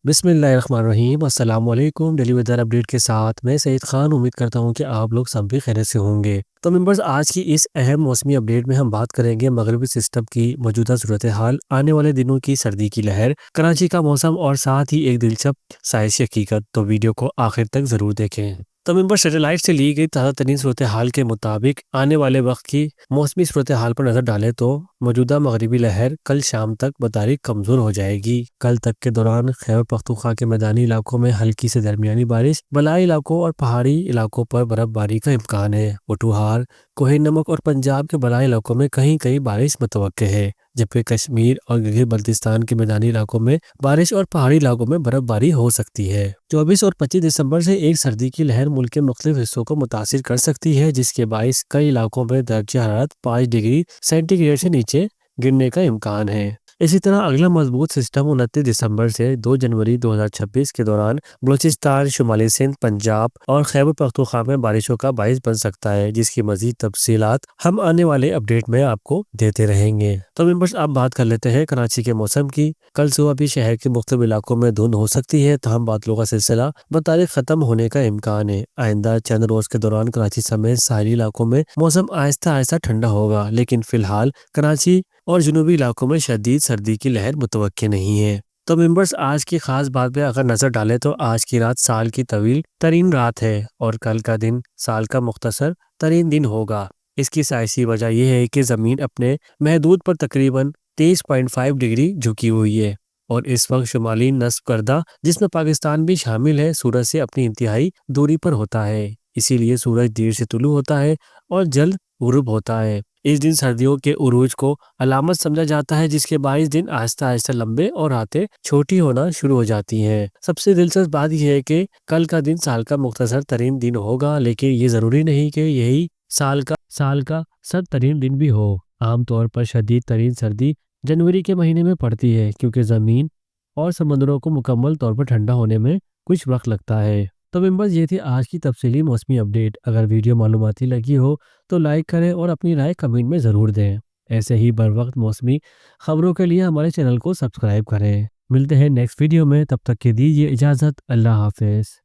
بسم اللہ الرحمن الرحیم۔ السلام علیکم۔ ڈیلی ویدر اپڈیٹ کے ساتھ میں سعید خان امید کرتا ہوں کہ آپ لوگ سب بھی خیریت سے ہوں گے۔ تو ممبرز، آج کی اس اہم موسمی اپڈیٹ میں ہم بات کریں گے مغربی سسٹم کی موجودہ صورتحال، آنے والے دنوں کی سردی کی لہر، کراچی کا موسم اور ساتھ ہی ایک دلچسپ سائنسی حقیقت۔ تو ویڈیو کو آخر تک ضرور دیکھیں۔ تو ممبر، سیٹلائٹ سے لی گئی تازہ ترین صورتحال کے مطابق آنے والے وقت کی موسمی صورتحال پر نظر ڈالیں تو موجودہ مغربی لہر کل شام تک بطریق کمزور ہو جائے گی۔ کل تک کے دوران خیبر پختونخوا کے میدانی علاقوں میں ہلکی سے درمیانی بارش، بالائی علاقوں اور پہاڑی علاقوں پر برف باری کا امکان ہے۔ پٹوہار، کوہ نمک اور پنجاب کے بالائی علاقوں میں کہیں کہیں بارش متوقع ہے، جبکہ کشمیر اور گلگت بلتستان کے میدانی علاقوں میں بارش اور پہاڑی علاقوں میں برف باری ہو سکتی ہے۔ 24 اور 25 دسمبر سے ایک سردی کی لہر ملک کے مختلف حصوں کو متاثر کر سکتی ہے، جس کے باعث کئی علاقوں میں درجہ حرارت 5 ڈگری سینٹی گریڈ سے نیچے گرنے کا امکان ہے۔ اسی طرح اگلا مضبوط سسٹم 29 دسمبر سے 2 جنوری 2026 کے دوران بلوچستان، شمالی سندھ، پنجاب اور خیبر پختونخوا میں بارشوں کا باعث بن سکتا ہے، جس کی مزید تفصیلات ہم آنے والے اپڈیٹ میں آپ کو دیتے رہیں گے۔ تو ممبرز، اب بات کر لیتے ہیں کراچی کے موسم کی۔ کل صبح بھی شہر کے مختلف علاقوں میں دھند ہو سکتی ہے، تاہم بادلوں کا سلسلہ بطریق ختم ہونے کا امکان ہے۔ آئندہ چند روز کے دوران کراچی سمیت ساحلی علاقوں میں موسم آہستہ آہستہ ٹھنڈا ہوگا، لیکن فی الحال کراچی اور جنوبی علاقوں میں شدید سردی کی لہر متوقع نہیں ہے۔ تو ممبرز، آج کی خاص بات پہ اگر نظر ڈالیں تو آج کی رات سال کی طویل ترین رات ہے اور کل کا دن سال کا مختصر ترین دن ہوگا۔ اس کی سائنسی وجہ یہ ہے کہ زمین اپنے محدود پر تقریباً 23.5 ڈگری جھکی ہوئی ہے اور اس وقت شمالی نصف کردہ، جس میں پاکستان بھی شامل ہے، سورج سے اپنی انتہائی دوری پر ہوتا ہے۔ اسی لیے سورج دیر سے طلوع ہوتا ہے اور جلد غروب ہوتا ہے۔ اس دن سردیوں کے عروج کو علامت سمجھا جاتا ہے، جس کے باعث دن آہستہ آہستہ لمبے اور راتیں چھوٹی ہونا شروع ہو جاتی ہیں۔ سب سے دلچسپ بات یہ ہے کہ کل کا دن سال کا مختصر ترین دن ہوگا، لیکن یہ ضروری نہیں کہ یہی سال کا سرد ترین دن بھی ہو۔ عام طور پر شدید ترین سردی جنوری کے مہینے میں پڑتی ہے، کیونکہ زمین اور سمندروں کو مکمل طور پر ٹھنڈا ہونے میں کچھ وقت لگتا ہے۔ تو ممبرز، یہ تھی آج کی تفصیلی موسمی اپڈیٹ۔ اگر ویڈیو معلوماتی لگی ہو تو لائک کریں اور اپنی رائے کمنٹ میں ضرور دیں۔ ایسے ہی بر وقت موسمی خبروں کے لیے ہمارے چینل کو سبسکرائب کریں۔ ملتے ہیں نیکسٹ ویڈیو میں، تب تک کے دیجیے اجازت۔ اللہ حافظ۔